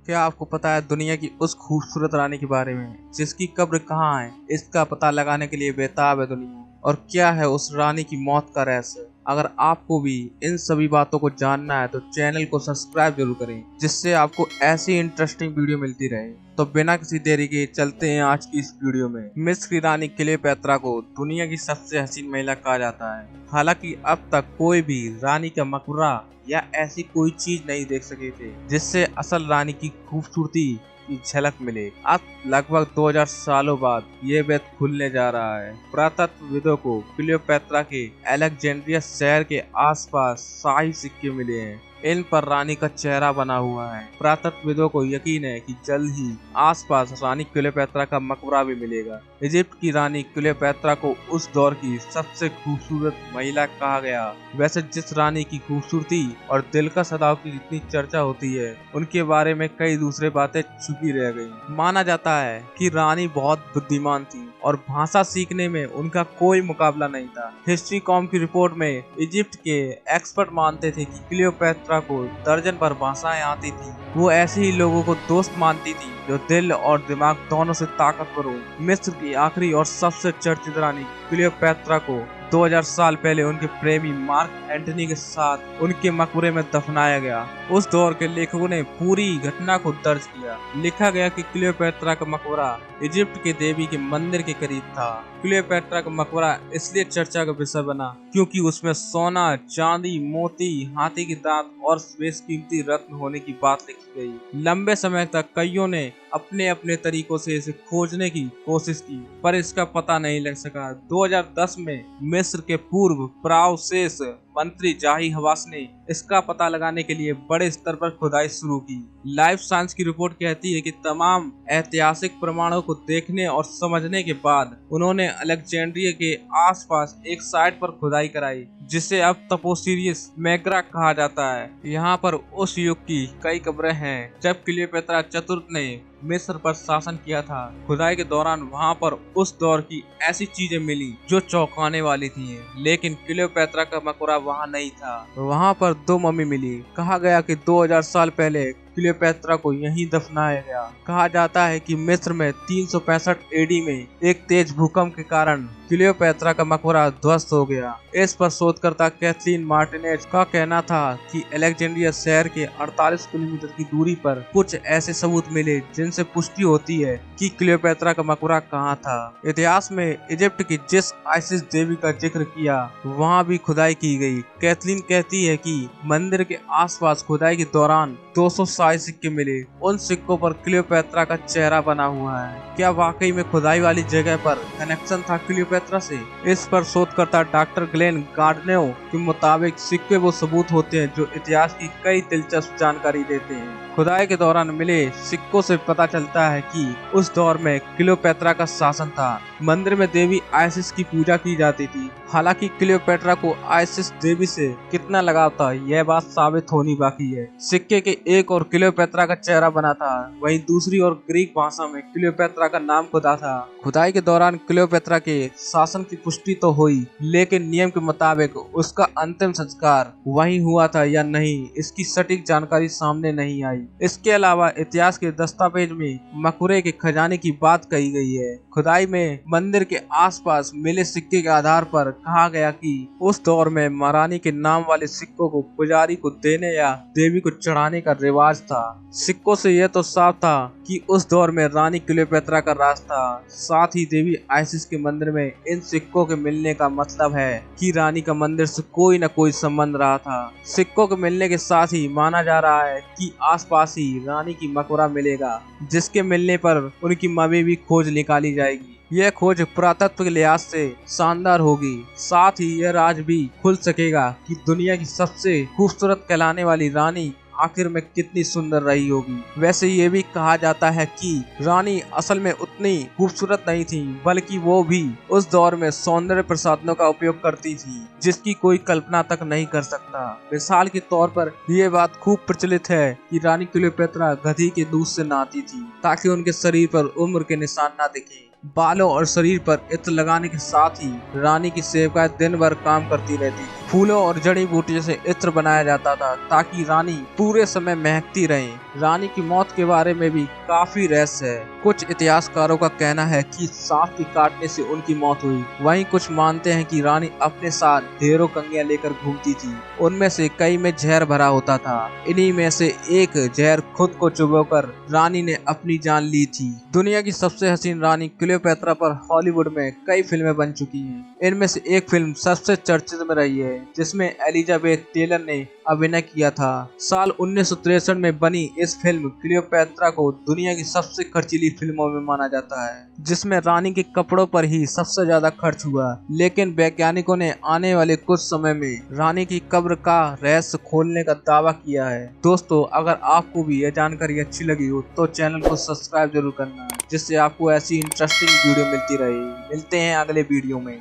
क्या आपको पता है दुनिया की उस खूबसूरत रानी के बारे में जिसकी कब्र कहाँ है? इसका पता लगाने के लिए बेताब है दुनिया। और क्या है उस रानी की मौत का रहस्य? अगर आपको भी इन सभी बातों को जानना है तो चैनल को सब्सक्राइब जरूर करें, जिससे आपको ऐसी इंटरेस्टिंग वीडियो मिलती रहे। तो बिना किसी देरी के चलते हैं आज की इस वीडियो में। मिस्र की रानी क्लेयोपेत्रा को दुनिया की सबसे हसीन महिला कहा जाता है। हालांकि अब तक कोई भी रानी का मकबरा या ऐसी कोई चीज नहीं देख सके थे जिससे असल रानी की खूबसूरती की झलक मिले। अब लगभग 2000 सालों बाद ये भेद खुलने जा रहा है। पुरातत्वविदों को क्लियोपेत्रा के अलेक्जेंड्रिया शहर के आसपास शाही सिक्के मिले हैं। इन पर रानी का चेहरा बना हुआ है। पुरातत्वविदों को यकीन है कि जल्द ही आसपास रानी क्लियोपेत्रा का मकबरा भी मिलेगा। इजिप्ट की रानी क्लियोपेत्रा को उस दौर की सबसे खूबसूरत महिला कहा गया। वैसे जिस रानी की खूबसूरती और दिलकश सदाओं की इतनी चर्चा होती है, उनके बारे में कई दूसरे बातें छुपी रह गई। माना जाता है कि रानी बहुत बुद्धिमान थी और भाषा सीखने में उनका कोई मुकाबला नहीं था। हिस्ट्री कॉम की रिपोर्ट में इजिप्ट के एक्सपर्ट मानते थे कि क्लियोपेत्रा को दर्जन भर भाषाएं आती थी। वो ऐसे ही लोगों को दोस्त मानती थी जो दिल और दिमाग दोनों से ताकतवर हो। मिस्र की आखिरी और सबसे चर्चित रानी क्लियोपेत्रा को 2000 साल पहले उनके प्रेमी मार्क एंटनी के साथ उनके मकबरे में दफनाया गया। उस दौर के लेखकों ने पूरी घटना को दर्ज किया। लिखा गया कि क्लियोपेत्रा का मकबरा इजिप्ट के देवी के मंदिर के करीब था। क्लियोपेत्रा का मकबरा इसलिए चर्चा का विषय बना क्योंकि उसमें सोना, चांदी, मोती, हाथी के दांत और बेशकीमती रत्न होने की बात लिखी गई। लंबे समय तक कईयों ने अपने अपने तरीकों से इसे खोजने की कोशिश की, पर इसका पता नहीं लग सका। 2010 में मिस्र के पूर्व प्रावशेष मंत्री जाही हवास ने इसका पता लगाने के लिए बड़े स्तर पर खुदाई शुरू की। लाइफ साइंस की रिपोर्ट कहती है कि तमाम ऐतिहासिक प्रमाणों को देखने और समझने के बाद उन्होंने अलेक्जेंड्रिया के आसपास एक साइट पर खुदाई कराई, जिसे अब तपोसिरियस मैग्रा कहा जाता है। यहाँ पर उस युग की कई कब्रें हैं जब क्लियोपेत्रा चतुर्थ ने मिस्र पर शासन किया था। खुदाई के दौरान वहाँ पर उस दौर की ऐसी चीजें मिली जो चौंकाने वाली थी, लेकिन क्लियोपेत्रा का मकबरा वहाँ नहीं था। वहाँ पर 2 मम्मी मिली। कहा गया कि 2000 साल पहले क्लियोपेत्रा को यहीं दफनाया गया। कहा जाता है कि मिस्र में 365 एडी में एक तेज भूकंप के कारण क्लियोपेत्रा का मकबरा ध्वस्त हो गया। इस पर शोधकर्ता कैथलीन मार्टिनेज का कहना था कि अलेक्जेंड्रिया शहर के 48 किलोमीटर की दूरी पर कुछ ऐसे सबूत मिले जिनसे पुष्टि होती है कि क्लियोपेत्रा का मकबरा कहाँ था। इतिहास में इजिप्ट की जिस आइसिस देवी का जिक्र किया वहाँ भी खुदाई की गई। कैथलीन कहती है कि मंदिर के आसपास खुदाई के दौरान 200 शाही सिक्के मिले। उन सिक्कों पर क्लियोपेत्रा का चेहरा बना हुआ है। क्या वाकई में खुदाई वाली जगह पर कनेक्शन था क्लियोपेत्रा से? इस पर शोधकर्ता डॉक्टर ग्लेन गार्डनेओ के मुताबिक सिक्के वो सबूत होते हैं जो इतिहास की कई दिलचस्प जानकारी देते हैं। खुदाई के दौरान मिले सिक्कों से पता चलता है कि उस दौर में क्लियोपेत्रा का शासन था। मंदिर में देवी आइसिस की पूजा की जाती थी। हालांकि क्लियोपेत्रा को आइसिस देवी से कितना लगाव था यह बात साबित होनी बाकी है। सिक्के के एक और क्लियोपेत्रा का चेहरा बना था, वहीं दूसरी ओर ग्रीक भाषा में क्लियोपेत्रा का नाम खुदा था। खुदाई के दौरान क्लियोपेत्रा के शासन की पुष्टि तो हुई, लेकिन नियम के मुताबिक उसका अंतिम संस्कार वहीं हुआ था या नहीं, इसकी सटीक जानकारी सामने नहीं आई। इसके अलावा इतिहास के दस्तावेज में मकबरे के खजाने की बात कही गई है। खुदाई में मंदिर के आसपास मिले सिक्के के आधार पर कहा गया कि उस दौर में महारानी के नाम वाले सिक्कों को पुजारी को देने या देवी को चढ़ाने का रिवाज था। सिक्कों से यह तो साफ था कि उस दौर में रानी क्लियोपेत्रा का राज था। साथ ही देवी आइसिस के मंदिर में इन सिक्कों के मिलने का मतलब है कि रानी का मंदिर से कोई न कोई संबंध रहा था। सिक्कों के मिलने के साथ ही माना जा रहा है कि आसपास ही रानी की मकबरा मिलेगा, जिसके मिलने पर उनकी मम्मी भी खोज निकाली जाएगी। यह खोज पुरातत्व के लिहाज से शानदार होगी। साथ ही यह राज भी खुल सकेगा कि दुनिया की सबसे खूबसूरत कहलाने वाली रानी आखिर में कितनी सुंदर रही होगी। वैसे ये भी कहा जाता है कि रानी असल में उतनी खूबसूरत नहीं थी, बल्कि वो भी उस दौर में सौंदर्य प्रसाधनों का उपयोग करती थी जिसकी कोई कल्पना तक नहीं कर सकता। मिसाल के तौर पर ये बात खूब प्रचलित है कि रानी क्लियोपेत्रा गधी के दूध से नहाती थी ताकि उनके शरीर पर उम्र के निशान न दिखे। बालों और शरीर पर इत्र लगाने के साथ ही रानी की सेवकाएं दिन भर काम करती रहती। फूलों और जड़ी बूटियों से इत्र बनाया जाता था ताकि रानी पूरे समय महकती रहे। रानी की मौत के बारे में भी काफी रहस्य है। कुछ इतिहासकारों का कहना है कि सांप के काटने से उनकी मौत हुई। वहीं कुछ मानते हैं कि रानी अपने साथ ढेरों कंगियां लेकर घूमती थी। उनमें से कई में जहर भरा होता था। इन्हीं में से एक जहर खुद को चुबोकर रानी ने अपनी जान ली थी। दुनिया की सबसे हसीन रानी क्लियोपैत्रा पर हॉलीवुड में कई फिल्में बन चुकी हैं। इनमें से एक फिल्म सबसे चर्चित में रही है जिसमें एलिजाबेथ टेलर ने अभिनय किया था। साल 1963 में बनी इस फिल्म क्लियोपैत्रा को दुनिया की सबसे खर्चीली फिल्मों में माना जाता है, जिसमें रानी के कपड़ों पर ही सबसे ज्यादा खर्च हुआ। लेकिन वैज्ञानिकों ने आने वाले कुछ समय में रानी की कब्र का रहस्य खोलने का दावा किया है। दोस्तों, अगर आपको भी यह जानकारी अच्छी लगी हो तो चैनल को सब्सक्राइब जरूर करना, जिससे आपको ऐसी इंटरेस्टिंग वीडियो मिलती रहे। मिलते हैं अगले वीडियो में।